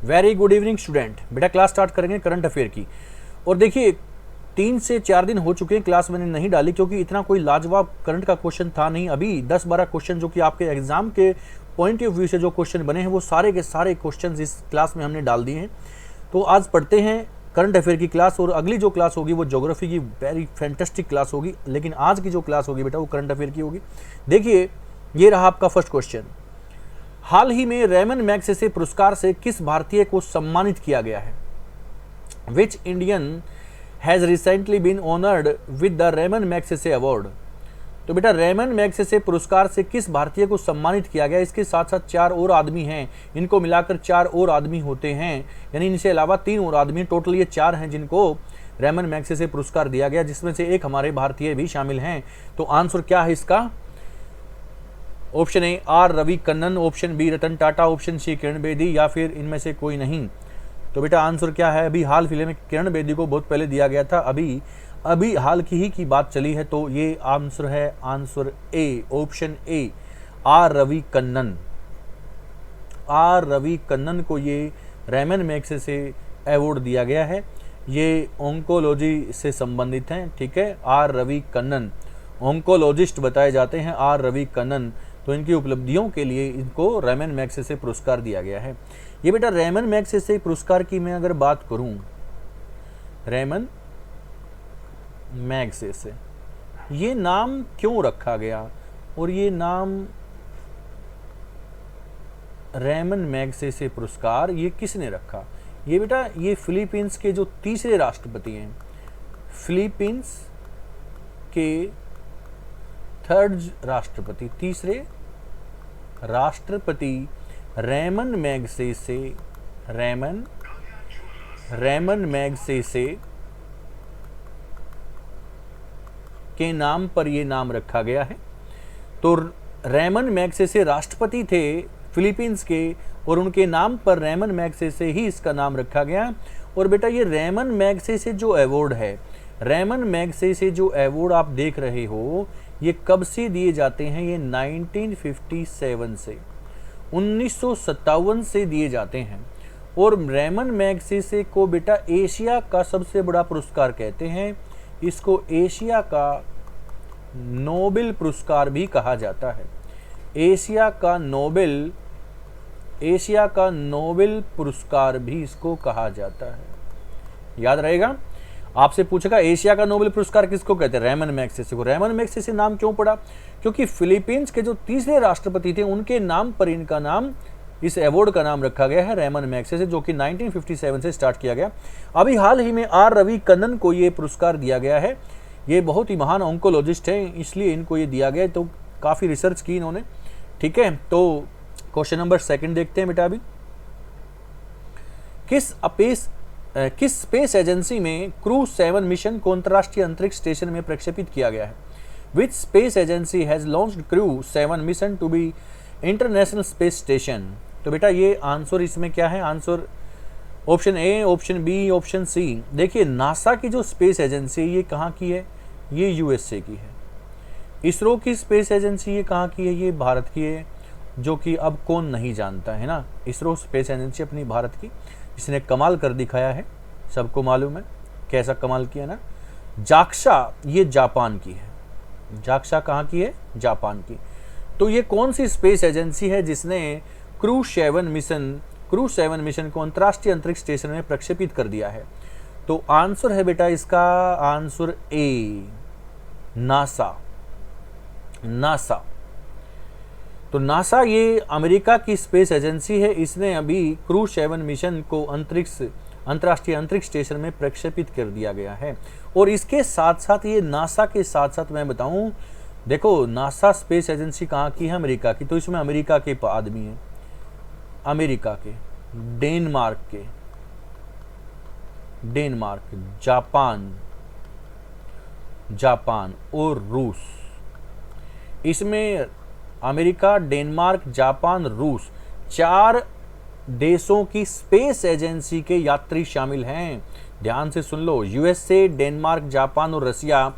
Very good evening student. बेटा class start करेंगे current affair की। और देखिए 3 से 4 दिन हो चुके हैं, क्लास मैंने नहीं डाली क्योंकि इतना कोई लाजवाब करंट का क्वेश्चन था नहीं। अभी 10-12 क्वेश्चन जो कि आपके एग्जाम के पॉइंट ऑफ व्यू से जो क्वेश्चन बने हैं वो सारे के सारे क्वेश्चन इस क्लास में हमने डाल दिए हैं। तो आज पढ़ते हैं करंट अफेयर की क्लास, और अगली जो क्लास होगी वो ज्योग्राफी की वेरी फैंटास्टिक क्लास होगी, लेकिन आज की जो क्लास होगी बेटा वो करंट अफेयर की होगी। देखिए ये रहा आपका फर्स्ट क्वेश्चन। हाल ही में रेमन मैग्सेसे पुरस्कार से किस भारतीय को सम्मानित किया गया है? Which Indian has recently been honoured with the Ramon Magsaysay award? तो बेटा रेमन मैग्सेसे पुरस्कार से किस भारतीय को सम्मानित किया गया? इसके साथ साथ 4 और आदमी हैं, इनको मिलाकर 4 और आदमी होते हैं, यानी इनसे अलावा 3 और आदमी, टोटल ये 4 हैं जिनको रेमन मैग्सेसे पुरस्कार दिया गया, जिसमें से एक हमारे भारतीय भी शामिल हैं। तो आंसर क्या है इसका? Option A R Ravi Kannan, option B Ratan Tata, option C Kiran Bedi, या फिर इनमें से कोई नहीं। तो बेटा आंसर क्या है? अभी हाल फिलहाल में किरण बेदी को बहुत पहले दिया गया था, अभी हाल की ही की बात चली है। तो ये आंसर है answer A, option A R Ravi Kannan. R Ravi Kannan को ये रेमन मैग्सेसे अवार्ड दिया गया है। ये ओंकोलॉजी से संबंधित हैं, ठीक है। आर रवि कन्नन ओंकोलॉजिस्ट बताए जाते हैं, आर रवि कन्नन। तो इनकी उपलब्धियों के लिए इनको रेमन मैग्सेसे पुरस्कार दिया गया है। ये बेटा रेमन मैग्सेसे पुरस्कार की मैं अगर बात करूं, रेमन मैग्सेसे ये नाम क्यों रखा गया, और ये नाम रेमन मैग्सेसे पुरस्कार ये किसने रखा? ये बेटा ये फिलीपींस के जो तीसरे राष्ट्रपति हैं, फिलीपींस के थर्ड राष्ट्रपति, तीसरे राष्ट्रपति रेमन मैग्सेसे के नाम पर ये नाम रखा गया है। तो रेमन मैग्सेसे राष्ट्रपति थे फिलीपींस के, और उनके नाम पर रेमन मैग्सेसे ही इसका नाम रखा गया। और बेटा ये रेमन मैग्सेसे जो अवार्ड है, रेमन मैग्सेसे जो अवार्ड आप देख रहे हो, ये कब से दिए जाते हैं? ये 1957 से 1957 से दिए जाते हैं। और रेमन मैग्सेसे को बेटा एशिया का सबसे बड़ा पुरस्कार कहते हैं। इसको एशिया का नोबेल पुरस्कार भी कहा जाता है। एशिया का नोबेल पुरस्कार भी इसको कहा जाता है। याद रहेगा, आपसे पूछेगा एशिया का नोबेल पुरस्कार किसको कहते हैं? रेमन मैग्सेसे को। रेमन मैग्सेसे नाम क्यों पड़ा? क्योंकि फिलीपींस के जो तीसरे राष्ट्रपति थे उनके नाम पर इनका नाम, इस अवार्ड का नाम रखा गया है रेमन मैग्सेसे, जो कि 1957 से स्टार्ट किया गया। अभी हाल ही में आर रवि कन्नन को ये पुरस्कार दिया गया है। ये बहुत ही महान ऑन्कोलॉजिस्ट हैं, इसलिए इनको ये दिया गया। तो काफ़ी रिसर्च की इन्होंने, ठीक है। तो क्वेश्चन नंबर 2 देखते हैं बेटा। अभी किस स्पेस एजेंसी में क्रू 7 मिशन को अंतर्राष्ट्रीय अंतरिक्ष स्टेशन में प्रक्षेपित किया गया है? Which space agency has launched crew 7 mission to be international space station? तो बेटा ये आंसर इसमें क्या है? Answer option A, option B, option C. देखिए नासा की जो स्पेस एजेंसी है ये कहाँ की है? ये यूएसए की है। इसरो की स्पेस एजेंसी ये कहाँ की है? ये भारत की है, जो कि अब कौन नहीं जानता है ना। इसरो स्पेस एजेंसी अपनी भारत की, इसने कमाल कर दिखाया है, सबको मालूम है कैसा कमाल किया ना। जाक्सा ये जापान की है। जाक्सा कहाँ की है? जापान की। तो ये कौन सी स्पेस एजेंसी है जिसने क्रू 7 मिशन को अंतर्राष्ट्रीय अंतरिक्ष स्टेशन में प्रक्षेपित कर दिया है? तो आंसर है बेटा इसका आंसर ए, नासा। तो नासा ये अमेरिका की स्पेस एजेंसी है, इसने अभी क्रू 7 मिशन को अंतर्राष्ट्रीय अंतरिक्ष स्टेशन में प्रक्षेपित कर दिया गया है। और इसके साथ साथ ये नासा के साथ साथ मैं बताऊं, देखो नासा स्पेस एजेंसी कहाँ की है? अमेरिका की। तो इसमें अमेरिका के आदमी हैं, अमेरिका के, डेनमार्क, जापान और रूस। इसमें अमेरिका, डेनमार्क, जापान, रूस 4 देशों की स्पेस एजेंसी के यात्री शामिल हैं। ध्यान से सुन लो, यूएसए, डेनमार्क, जापान और रसिया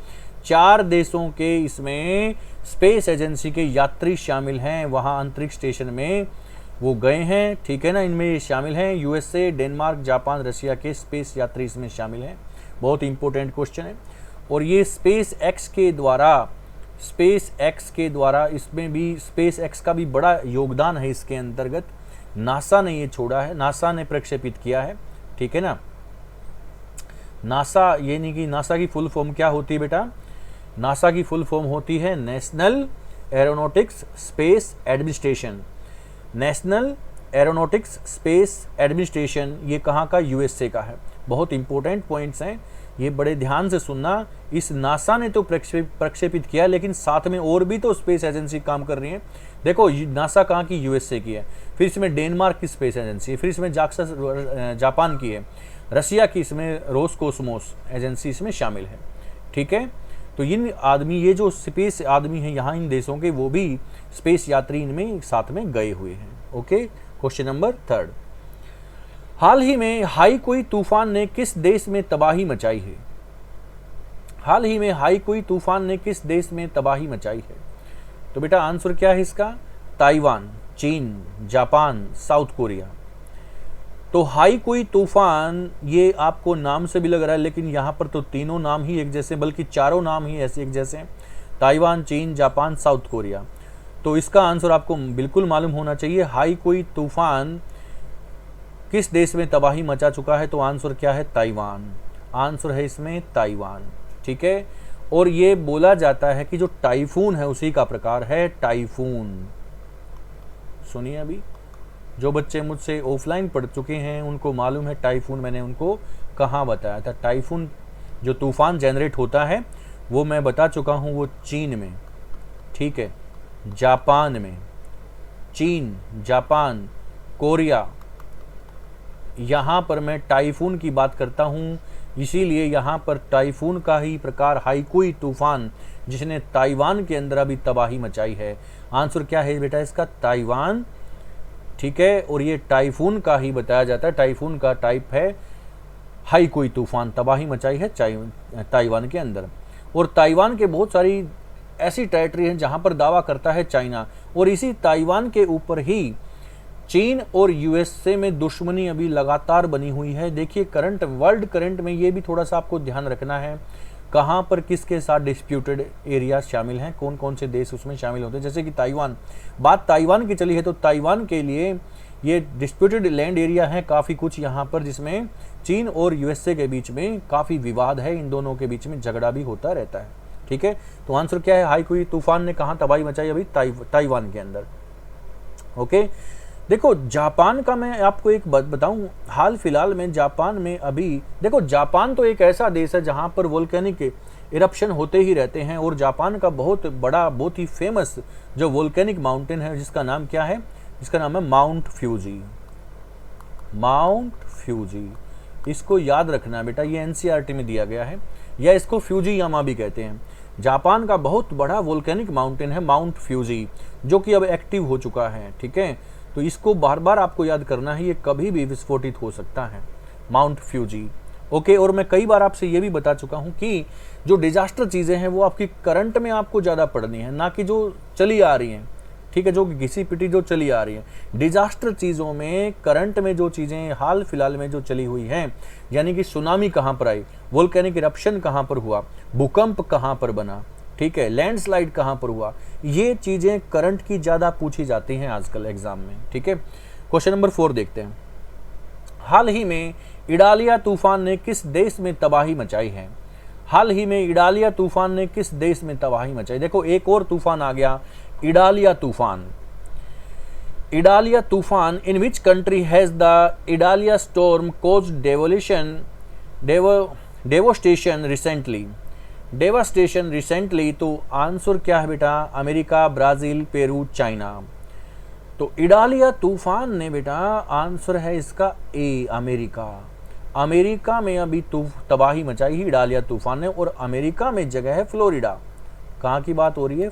4 देशों के इसमें स्पेस एजेंसी के यात्री शामिल हैं। वहां अंतरिक्ष स्टेशन में वो गए हैं, ठीक है ना। इनमें ये शामिल हैं यूएसए, डेनमार्क, जापान, रशिया के स्पेस यात्री इसमें शामिल हैं। बहुत इंपॉर्टेंट क्वेश्चन है। और ये स्पेस एक्स के द्वारा इसमें भी स्पेस एक्स का भी बड़ा योगदान है इसके अंतर्गत। नासा ने ये छोड़ा है, नासा ने प्रक्षेपित किया है, ठीक है ना। नासा, ये नहीं कि नासा की फुल फॉर्म क्या होती है बेटा, नासा की फुल फॉर्म होती है national aeronautics space administration. National aeronautics space administration ये कहाँ का, यूएसए का है। बहुत इंपॉर्टेंट पॉइंट्स हैं, ये बड़े ध्यान से सुनना। इस नासा ने तो प्रक्षेपित किया, लेकिन साथ में और भी तो स्पेस एजेंसी काम कर रही है। देखो नासा कहाँ की, यूएसए की है, फिर इसमें डेनमार्क की स्पेस एजेंसी है, फिर इसमें जापान की है, रसिया की इसमें रोसकोसमोस एजेंसी इसमें शामिल है, ठीक है। तो इन आदमी, ये जो स्पेस आदमी हैं यहाँ इन देशों के, वो भी स्पेस यात्री इनमें साथ में गए हुए हैं। Okay, question number 3। हाल ही में हाईकुई तूफान ने किस देश में तबाही मचाई है? हाल ही में हाईकुई तूफान ने किस देश में तबाही मचाई है? तो बेटा आंसर क्या है इसका, ताइवान, चीन, जापान, साउथ कोरिया। तो हाईकुई तूफान ये आपको नाम से भी लग रहा है, लेकिन यहाँ पर तो तीनों नाम ही एक जैसे, बल्कि चारों नाम ही ऐसे एक जैसे, ताइवान, चीन, जापान, साउथ कोरिया। तो इसका आंसर आपको बिल्कुल मालूम होना चाहिए। हाईकुई तूफान किस देश में तबाही मचा चुका है? तो आंसर क्या है, ताइवान। आंसर है इसमें ताइवान, ठीक है। और ये बोला जाता है कि जो टाइफून है उसी का प्रकार है टाइफून। सुनिए, अभी जो बच्चे मुझसे ऑफलाइन पढ़ चुके हैं उनको मालूम है टाइफून मैंने उनको कहाँ बताया था। टाइफून जो तूफान जनरेट होता है वो मैं बता चुका हूँ, वो चीन में, ठीक है, जापान में, चीन, जापान, कोरिया, यहाँ पर मैं टाइफून की बात करता हूँ। इसीलिए यहाँ पर टाइफून का ही प्रकार हाईकुई तूफान, जिसने ताइवान के अंदर अभी तबाही मचाई है। आंसर क्या है बेटा इसका, ताइवान, ठीक है। और ये टाइफून का ही बताया जाता है, टाइफून का टाइप है हाईकुई तूफान, तबाही मचाई है ताइवान के अंदर। और ताइवान के बहुत सारी ऐसी टेरिटरी हैं जहाँ पर दावा करता है चाइना, और इसी ताइवान के ऊपर ही चीन और यूएसए में दुश्मनी अभी लगातार बनी हुई है। देखिए करंट, वर्ल्ड करंट में ये भी थोड़ा सा आपको ध्यान रखना है, कहाँ पर किसके साथ डिस्प्यूटेड एरिया शामिल हैं, कौन कौन से देश उसमें शामिल होते हैं। जैसे कि ताइवान, बात ताइवान की चली है, तो ताइवान के लिए ये डिस्प्यूटेड लैंड एरिया है काफ़ी कुछ यहाँ पर, जिसमें चीन और यूएसए के बीच में काफ़ी विवाद है, इन दोनों के बीच में झगड़ा भी होता रहता है, ठीक है। तो आंसर क्या है, हाईकुई तूफान ने कहाँ तबाही मचाई, अभी ताइवान के अंदर। ओके, देखो जापान का मैं आपको एक बात बताऊं, हाल फिलहाल में जापान में अभी देखो, जापान तो एक ऐसा देश है जहां पर वोल्केनिक इरप्शन होते ही रहते हैं। और जापान का बहुत बड़ा, बहुत ही फेमस जो वोल्केनिक माउंटेन है, जिसका नाम क्या है, जिसका नाम है माउंट फ्यूजी। माउंट फ्यूजी, इसको याद रखना बेटा, ये एनसीईआरटी में दिया गया है, या इसको फ्यूजीयामा भी कहते हैं। जापान का बहुत बड़ा वोल्केनिक माउंटेन है माउंट फ्यूजी, जो कि अब एक्टिव हो चुका है, ठीक है। तो इसको बार बार आपको याद करना है, ये कभी भी विस्फोटित हो सकता है, माउंट फ्यूजी। ओके, और मैं कई बार आपसे ये भी बता चुका हूँ कि जो डिजास्टर चीज़ें हैं वो आपकी करंट में आपको ज़्यादा पढ़नी है, ना कि जो चली आ रही हैं, ठीक है, जो घिसी पिटी जो चली आ रही है। डिजास्टर चीज़ों में, करंट में जो चीज़ें हाल फिलहाल में जो चली हुई हैं, यानी कि सुनामी कहाँ पर आई, वोल्केनिक इरप्शन कहाँ पर हुआ, भूकंप कहाँ पर बना, ठीक है, लैंडस्लाइड कहाँ पर हुआ, ये चीज़ें करंट की ज़्यादा पूछी जाती हैं आजकल एग्जाम में, ठीक है। क्वेश्चन नंबर 4 देखते हैं। हाल ही में इडालिया तूफान ने किस देश में तबाही मचाई है? हाल ही में इडालिया तूफान ने किस देश में तबाही मचाई? देखो एक और तूफान आ गया, इडालिया तूफान। इडालिया तूफान, in which country has the Idalia storm caused devastation recently? तो आंसर क्या है बेटा, अमेरिका, ब्राजील, पेरू, चाइना। तो इडालिया तूफान ने बेटा, आंसर है इसका ए, अमेरिका। अमेरिका में अभी तबाही मचाई ही इडालिया तूफान ने, और अमेरिका में जगह है फ्लोरिडा। कहाँ की बात हो रही है,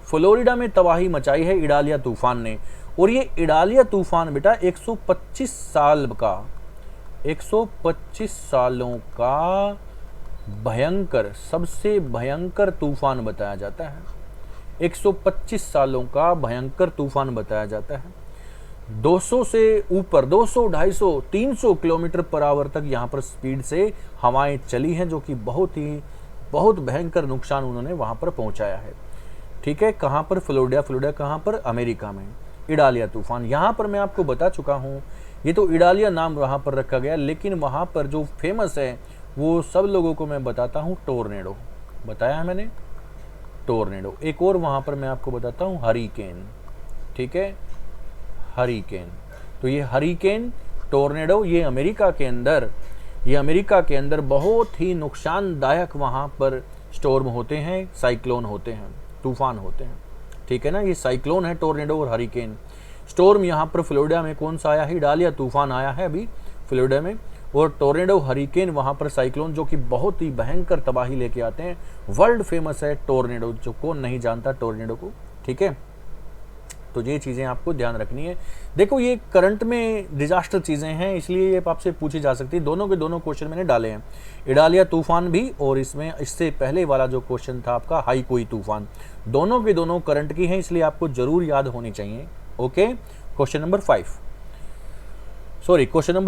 फ्लोरिडा में तबाही मचाई है इडालिया तूफान ने। और ये इडालिया तूफान बेटा 125 सालों का भयंकर, सबसे भयंकर तूफान बताया जाता है। 125 सालों का भयंकर तूफान बताया जाता है। 200 से ऊपर 200, 250, 300 किलोमीटर पर आवर तक यहाँ पर स्पीड से हवाएं चली हैं, जो कि बहुत भयंकर नुकसान उन्होंने वहाँ पर पहुँचाया है। ठीक है, कहाँ पर? फ्लोरिडा कहाँ पर? अमेरिका में। इडालिया तूफान, यहाँ पर मैं आपको बता चुका हूँ, ये तो इडालिया नाम वहाँ पर रखा गया, लेकिन वहाँ पर जो फेमस है वो सब लोगों को मैं बताता हूँ टोर्नेडो। बताया है मैंने, टोर्नेडो। एक और वहाँ पर मैं आपको बताता हूँ हरिकेन। ठीक है, हरिकेन। तो ये हरिकेन, टोर्नेडो, ये अमेरिका के अंदर बहुत ही नुकसानदायक वहाँ पर स्टॉर्म होते हैं, साइक्लोन होते हैं, तूफान होते हैं। ठीक है ना, ये साइक्लोन है टोर्नेडो और हरिकेन। स्टॉर्म यहाँ पर फ्लोरिडा में कौन सा आया है? इडालिया तूफान आया है अभी फ्लोरिडा में, और टोर्नेडो, हरिकेन वहाँ पर साइक्लोन, जो कि बहुत ही भयंकर तबाही लेके आते हैं। वर्ल्ड फेमस है टोर्नेडो, जो कौन नहीं जानता टोर्नेडो को। ठीक है, तो ये चीज़ें आपको ध्यान रखनी है। देखो, ये करंट में डिजास्टर चीज़ें हैं, इसलिए ये आपसे पूछी जा सकती है। दोनों के दोनों क्वेश्चन मैंने डाले हैं, इडालिया तूफान भी, और इसमें इससे पहले वाला जो क्वेश्चन था आपका हाईकोई तूफान, दोनों के दोनों करंट की हैं, इसलिए आपको जरूर याद होनी चाहिए। ओके, क्वेश्चन नंबर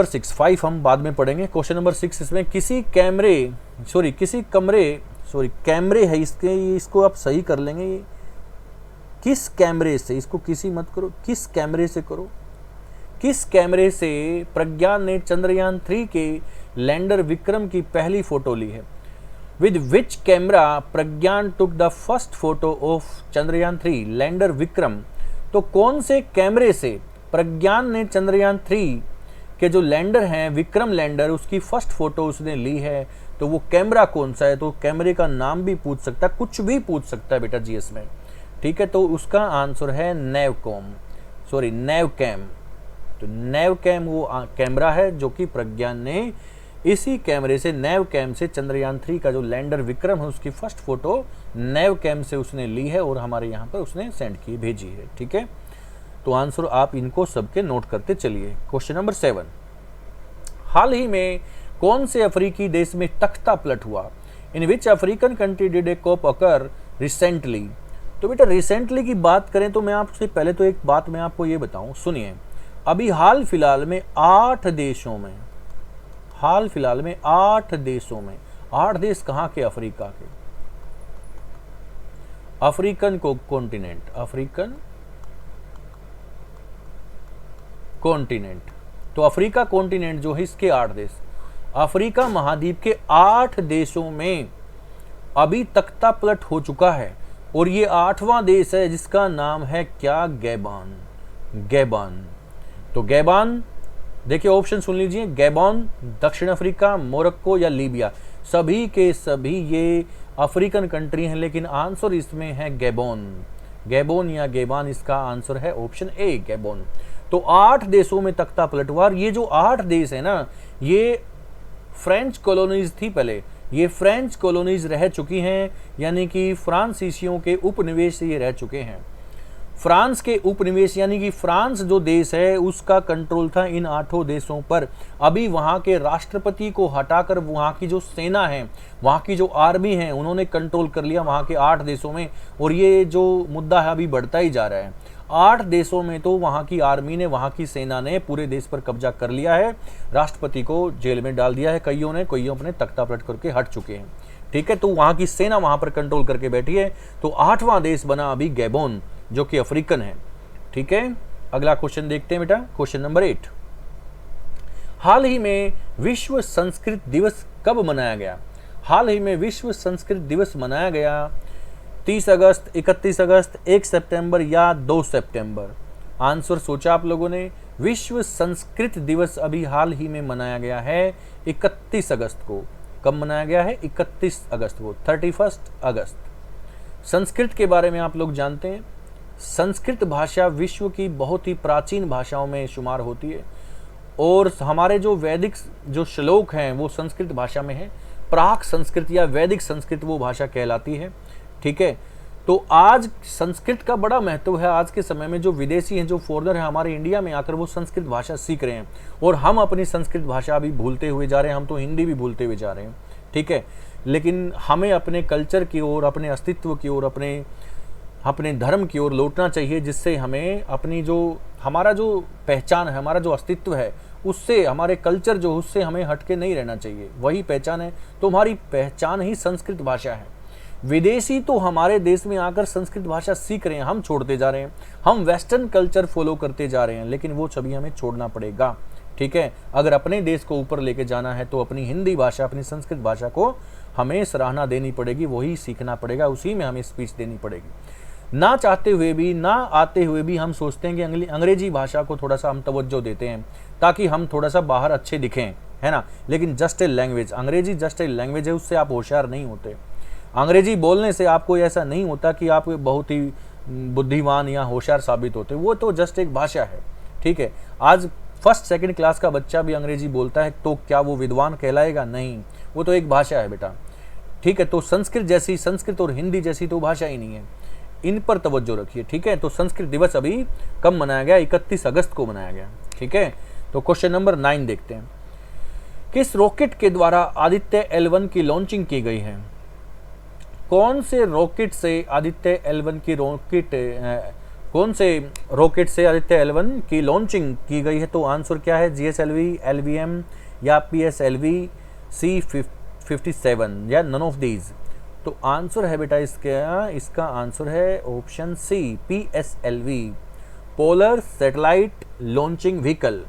6, 5 हम बाद में पढ़ेंगे। क्वेश्चन नंबर 6, इसमें कैमरे है इसको आप सही कर लेंगे। ये किस कैमरे से, इसको किसी मत करो, किस कैमरे से करो। किस कैमरे से प्रज्ञान ने चंद्रयान 3 के लैंडर विक्रम की पहली फोटो ली है? With which camera Pragyan took the first photo of Chandrayaan 3 lander Vikram? तो कौन से कैमरे से प्रज्ञान ने चंद्रयान 3 के जो लैंडर हैं, विक्रम लैंडर, उसकी फर्स्ट फोटो उसने ली है? तो वो कैमरा कौन सा है? तो कैमरे का नाम भी पूछ सकता है, कुछ भी पूछ सकता है बेटा जीएस में। ठीक है, तो उसका आंसर है नैवकैम। तो नैवकैम वो कैमरा है जो कि प्रज्ञान ने इसी कैमरे से, नैवकैम से, चंद्रयान 3 का जो लैंडर विक्रम है उसकी फर्स्ट फोटो नैवकैम से उसने ली है और हमारे यहाँ पर उसने सेंड की, भेजी है। ठीक है, तो आंसर आप इनको सबके नोट करते चलिए। क्वेश्चन नंबर 7, हाल ही में कौन से अफ्रीकी देश में तख्ता पलट हुआ? In which African country did a coup occur recently? तो बेटा रिसेंटली की बात करें तो मैं आपसे पहले तो एक बात मैं आपको ये बताऊं, सुनिए। अभी हाल फिलहाल में 8 देशों में, 8 देश कहाँ के? अफ्रीका के। अफ्रीकन कॉन्टिनेंट, तो अफ्रीका कॉन्टिनेंट जो है इसके 8 देश, अफ्रीका महाद्वीप के 8 देशों में अभी तख्ता पलट हो चुका है, और ये 8वां देश है जिसका नाम है क्या? गैबान। तो गैबान, देखिए ऑप्शन सुन लीजिए, गैबान, दक्षिण अफ्रीका, मोरक्को या लीबिया, सभी के सभी ये अफ्रीकन कंट्री हैं, लेकिन आंसर इसमें है गैबोन या गैबान, इसका आंसर है ऑप्शन ए, गैबोन। तो 8 देशों में तख्ता पलटवार। ये जो 8 देश है ना, ये फ्रेंच कॉलोनीज थी पहले, ये फ्रेंच कॉलोनीज रह चुकी हैं, यानी कि फ्रांसीसियों के उपनिवेश से ये रह चुके हैं। फ्रांस के उपनिवेश, यानी कि फ्रांस जो देश है उसका कंट्रोल था इन 8 देशों पर। अभी वहाँ के राष्ट्रपति को हटाकर वहाँ की जो सेना है, वहाँ की जो आर्मी है, उन्होंने कंट्रोल कर लिया वहाँ के 8 देशों में, और ये जो मुद्दा है अभी बढ़ता ही जा रहा है। 8 देशों में तो वहाँ की आर्मी ने, वहाँ की सेना ने पूरे देश पर कब्जा कर लिया है, राष्ट्रपति को जेल में डाल दिया है, कईयों अपने तख्ता पलट करके हट चुके हैं। ठीक है, तो वहाँ की सेना वहाँ पर कंट्रोल करके बैठी है। तो 8वां देश बना अभी गैबोन, जो कि अफ्रीकन है। ठीक है, अगला क्वेश्चन देखते हैं बेटा, क्वेश्चन नंबर 8, हाल ही में विश्व संस्कृत दिवस कब मनाया गया? हाल ही में विश्व संस्कृत दिवस मनाया गया 30 अगस्त, 31 अगस्त, 1 सितंबर या 2 सितंबर? आंसर सोचा आप लोगों ने? विश्व संस्कृत दिवस अभी हाल ही में मनाया गया है 31 अगस्त को। कब मनाया गया है? 31 अगस्त को, 31 अगस्त। संस्कृत के बारे में आप लोग जानते हैं, संस्कृत भाषा विश्व की बहुत ही प्राचीन भाषाओं में शुमार होती है, और हमारे जो वैदिक जो श्लोक हैं वो संस्कृत भाषा में है। प्राक संस्कृत या वैदिक संस्कृत वो भाषा कहलाती है। ठीक है, तो आज संस्कृत का बड़ा महत्व है। आज के समय में जो विदेशी हैं, जो फॉरेनर हैं, हमारे इंडिया में आकर वो संस्कृत भाषा सीख रहे हैं, और हम अपनी संस्कृत भाषा अभी भूलते हुए जा रहे हैं। हम तो हिंदी भी भूलते हुए जा रहे हैं। ठीक है, लेकिन हमें अपने कल्चर की ओर, अपने अस्तित्व की ओर, अपने अपने धर्म की ओर लौटना चाहिए, जिससे हमें अपनी जो हमारा जो पहचान है, हमारा जो अस्तित्व है, उससे हमारे कल्चर जो उससे हमें हटके नहीं रहना चाहिए, वही पहचान है। तो हमारी पहचान ही संस्कृत भाषा है। विदेशी तो हमारे देश में आकर संस्कृत भाषा सीख रहे हैं, हम छोड़ते जा रहे हैं, हम वेस्टर्न कल्चर फॉलो करते जा रहे हैं, लेकिन वो सभी हमें छोड़ना पड़ेगा। ठीक है, अगर अपने देश को ऊपर लेके जाना है तो अपनी हिंदी भाषा, अपनी संस्कृत भाषा को हमें सराहना देनी पड़ेगी, वही सीखना पड़ेगा, उसी में हमें स्पीच देनी पड़ेगी। ना चाहते हुए भी, ना आते हुए भी हम सोचते हैं कि अंग्रेजी भाषा को थोड़ा सा हम तवज्जो देते हैं ताकि हम थोड़ा सा बाहर अच्छे दिखें, है ना। लेकिन जस्ट ए लैंग्वेज, अंग्रेजी जस्ट ए लैंग्वेज है, उससे आप होशियार नहीं होते। अंग्रेजी बोलने से आपको ऐसा नहीं होता कि आप बहुत ही बुद्धिमान या होशियार साबित होते, वो तो जस्ट एक भाषा है। ठीक है, आज फर्स्ट सेकंड क्लास का बच्चा भी अंग्रेजी बोलता है तो क्या वो विद्वान कहलाएगा? नहीं, वो तो एक भाषा है बेटा। ठीक है, तो संस्कृत और हिंदी जैसी तो भाषा ही नहीं है, इन पर तवज्जो रखिए। ठीक है, तो संस्कृत दिवस अभी कब मनाया गया? 31 अगस्त को मनाया गया। ठीक है, तो क्वेश्चन नंबर 9 देखते हैं। किस रॉकेट के द्वारा आदित्य L1 की लॉन्चिंग की गई है? कौन से रॉकेट से आदित्य L1 की लॉन्चिंग की गई है? तो आंसर क्या है? GSLV, LVM या PSLV, C57 या नन ऑफ दीज? तो आंसर है बेटा इसका आंसर है option C, PSLV, polar satellite launching vehicle.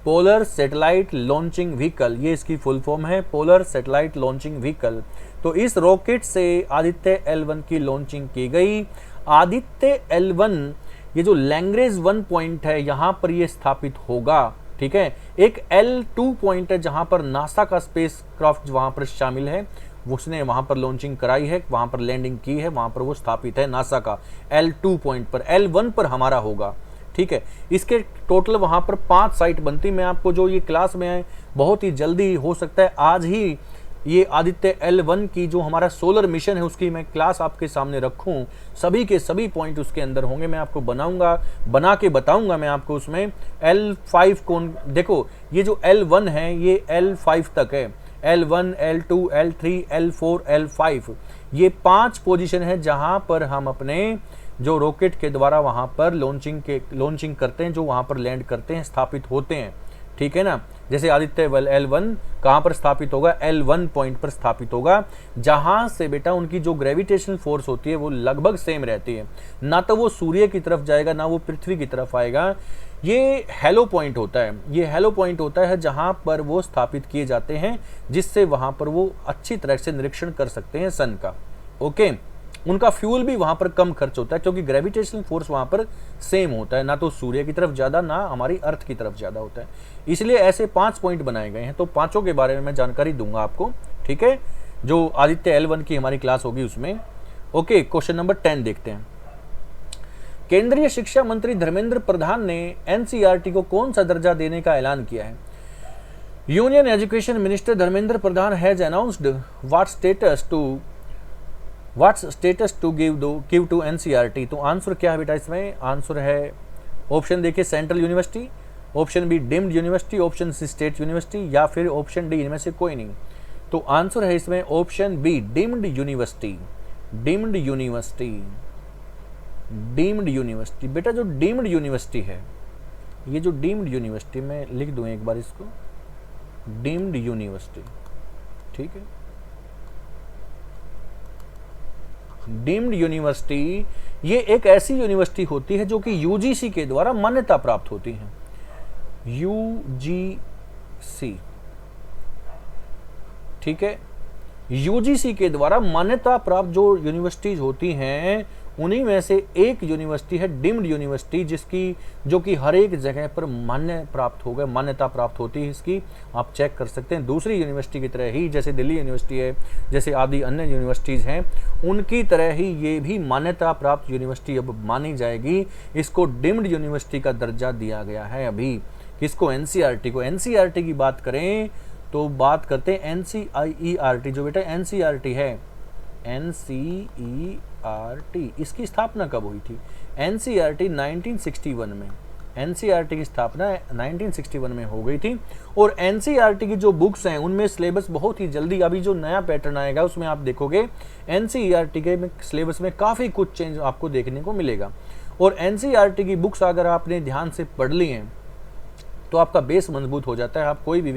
Polar satellite launching vehicle, ये इसकी फुल फॉर्म है, पोलर सैटेलाइट लॉन्चिंग व्हीकल। तो इस रॉकेट से आदित्य L1 की लॉन्चिंग की गई। आदित्य L1, ये जो लैग्रेंज 1 पॉइंट है, यहाँ पर ये स्थापित होगा। ठीक है, एक L2 पॉइंट है जहाँ पर नासा का स्पेस क्राफ्ट वहाँ पर शामिल है, उसने वहाँ पर लॉन्चिंग कराई है, वहाँ पर लैंडिंग की है, वहाँ पर वो स्थापित है नासा का L2 पॉइंट पर। L1 पर हमारा होगा। ठीक है, इसके टोटल वहाँ पर 5 साइट बनती। मैं आपको जो ये क्लास में बहुत ही जल्दी, हो सकता है आज ही, ये आदित्य L1 की जो हमारा सोलर मिशन है उसकी मैं क्लास आपके सामने रखूं, सभी के सभी पॉइंट उसके अंदर होंगे, मैं आपको बना के बताऊंगा मैं आपको। उसमें L5 कौन, देखो ये जो L1 है ये L5 तक है, L1, L2, L3, L4, L5, ये 5 पोजीशन है जहां पर हम अपने जो रॉकेट के द्वारा वहां पर लॉन्चिंग करते हैं, जो वहां पर लैंड करते हैं, स्थापित होते हैं। ठीक है ना, जैसे आदित्य L1 कहाँ पर स्थापित होगा? L1 पॉइंट पर स्थापित होगा, जहां से बेटा उनकी जो ग्रेविटेशनल फोर्स होती है वो लगभग सेम रहती है, ना तो वो सूर्य की तरफ जाएगा ना वो पृथ्वी की तरफ आएगा। ये हेलो पॉइंट होता है, ये हेलो पॉइंट होता है जहां पर वो स्थापित किए जाते हैं, जिससे वहां पर वो अच्छी तरह से निरीक्षण कर सकते हैं सन का। ओके, उनका फ्यूल भी वहां पर कम खर्च होता है क्योंकि ग्रेविटेशनल फोर्स वहां पर सेम होता है, ना तो सूर्य की तरफ ज़्यादा ना हमारी अर्थ की तरफ ज़्यादा होता है। इसलिए ऐसे 5 पॉइंट बनाए गए हैं, तो पांचों के बारे में मैं जानकारी दूंगा आपको। ठीक है, जो आदित्य L1 की हमारी क्लास होगी उसमें। ओके, क्वेश्चन नंबर 10 देखते हैं। केंद्रीय शिक्षा मंत्री धर्मेंद्र प्रधान ने NCERT को कौन सा दर्जा देने का ऐलान किया है? Union education minister Dharmendra Pradhan has announced what's status to give to NCERT। तो आंसर क्या है बेटा इसमें? आंसर है ऑप्शन देखिए, central university, option B deemed university, option C state university, या फिर ऑप्शन डी इनमें से कोई नहीं। तो आंसर है इसमें option B, deemed university. Deemed university, deemed university. बेटा जो डीम्ड यूनिवर्सिटी है, ये जो डीम्ड यूनिवर्सिटी, मैं लिख दूं एक बार इसको, डीम्ड यूनिवर्सिटी। ठीक है, डीम्ड यूनिवर्सिटी ये एक ऐसी यूनिवर्सिटी होती है जो कि UGC के द्वारा मान्यता प्राप्त होती है। UGC, ठीक है, UGC के द्वारा मान्यता प्राप्त जो यूनिवर्सिटीज होती हैं उन्हीं में से एक यूनिवर्सिटी है डीम्ड यूनिवर्सिटी, जो कि हर एक जगह पर मान्यता प्राप्त होती है इसकी, आप चेक कर सकते हैं। दूसरी यूनिवर्सिटी की तरह ही, जैसे दिल्ली यूनिवर्सिटी है, जैसे आदि अन्य यूनिवर्सिटीज़ हैं, उनकी तरह ही ये भी मान्यता प्राप्त यूनिवर्सिटी अब मानी जाएगी। इसको डीम्ड यूनिवर्सिटी का दर्जा दिया गया है अभी। किसको? NCERT को। NCERT की बात करें तो बात करते हैं NCERT, जो बेटा NCERT है, NCERT, इसकी स्थापना कब हुई थी? NCERT 1961 में, एनसीईआरटी की स्थापना 1961 में हो गई थी। और एनसीईआरटी की जो बुक्स हैं उनमें सिलेबस बहुत ही जल्दी, अभी जो नया पैटर्न आएगा उसमें आप देखोगे एनसीईआरटी के सिलेबस में काफ़ी कुछ चेंज आपको देखने को मिलेगा। और एनसीईआरटी की बुक्स अगर आपने ध्यान से पढ़ ली हैं तो आपका बेस मजबूत हो जाता है। आप कोई भी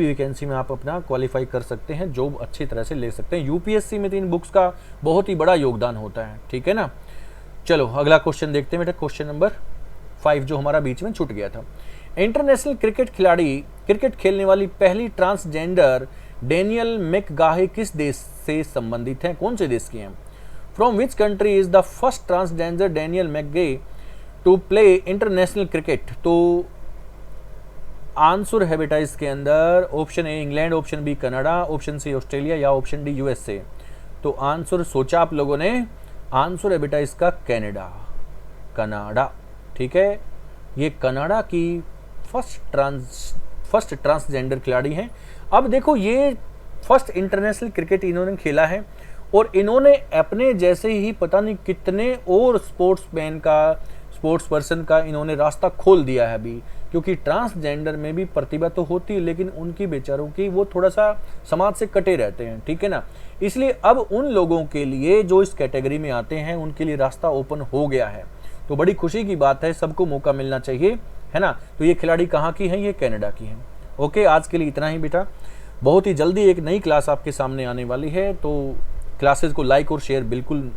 वैकेंसी में आप अपना क्वालिफाई कर सकते हैं, जॉब अच्छी तरह से ले सकते हैं। यूपीएससी में तो इन बुक्स का बहुत ही बड़ा योगदान होता है, ठीक है ना। चलो अगला क्वेश्चन देखते हैं बेटा, क्वेश्चन नंबर 5 जो हमारा बीच में छूट गया था। इंटरनेशनल क्रिकेट खेलने वाली पहली ट्रांसजेंडर डेनियल मैकगाहे किस देश से संबंधित हैं, कौन से देश की हैं? From which country is the first transgender Danielle McGahey to play international cricket? तो आंसर है बेटा इसके अंदर option A England, option B Canada, option C Australia या ऑप्शन डी यूएसए। तो आंसर सोचा आप लोगों ने, आंसर है बेटा इसका कनाडा, ठीक है। ये कनाडा की फर्स्ट ट्रांसजेंडर खिलाड़ी हैं। अब देखो ये फर्स्ट इंटरनेशनल क्रिकेट इन्होंने खेला है और इन्होंने अपने जैसे ही पता नहीं कितने और स्पोर्ट्स पर्सन का इन्होंने रास्ता खोल दिया है अभी, क्योंकि ट्रांसजेंडर में भी प्रतिभा तो होती है लेकिन उनकी बेचारों की वो थोड़ा सा समाज से कटे रहते हैं, ठीक है ना। इसलिए अब उन लोगों के लिए जो इस कैटेगरी में आते हैं उनके लिए रास्ता ओपन हो गया है, तो बड़ी खुशी की बात है, सबको मौका मिलना चाहिए, है ना। तो ये खिलाड़ी कहाँ की हैं? ये कनाडा की हैं। ओके, आज के लिए इतना ही बेटा। बहुत ही जल्दी एक नई क्लास आपके सामने आने वाली है, तो क्लासेस को लाइक और शेयर बिल्कुल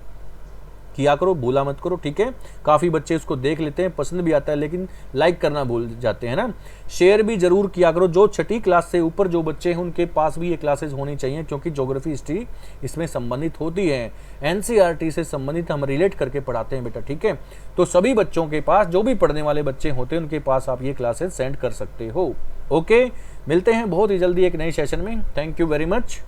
किया करो, भूला मत करो, ठीक है। काफ़ी बच्चे इसको देख लेते हैं, पसंद भी आता है लेकिन लाइक करना भूल जाते हैं ना। शेयर भी जरूर किया करो। जो 6ठी क्लास से ऊपर जो बच्चे हैं उनके पास भी ये क्लासेस होनी चाहिए, क्योंकि ज्योग्राफी हिस्ट्री इसमें संबंधित होती है। एनसीईआरटी से संबंधित हम रिलेट करके पढ़ाते हैं बेटा, ठीक है। तो सभी बच्चों के पास, जो भी पढ़ने वाले बच्चे होते हैं उनके पास आप ये क्लासेस सेंड कर सकते हो। ओके, मिलते हैं बहुत ही जल्दी एक नए सेशन में। Thank you very much.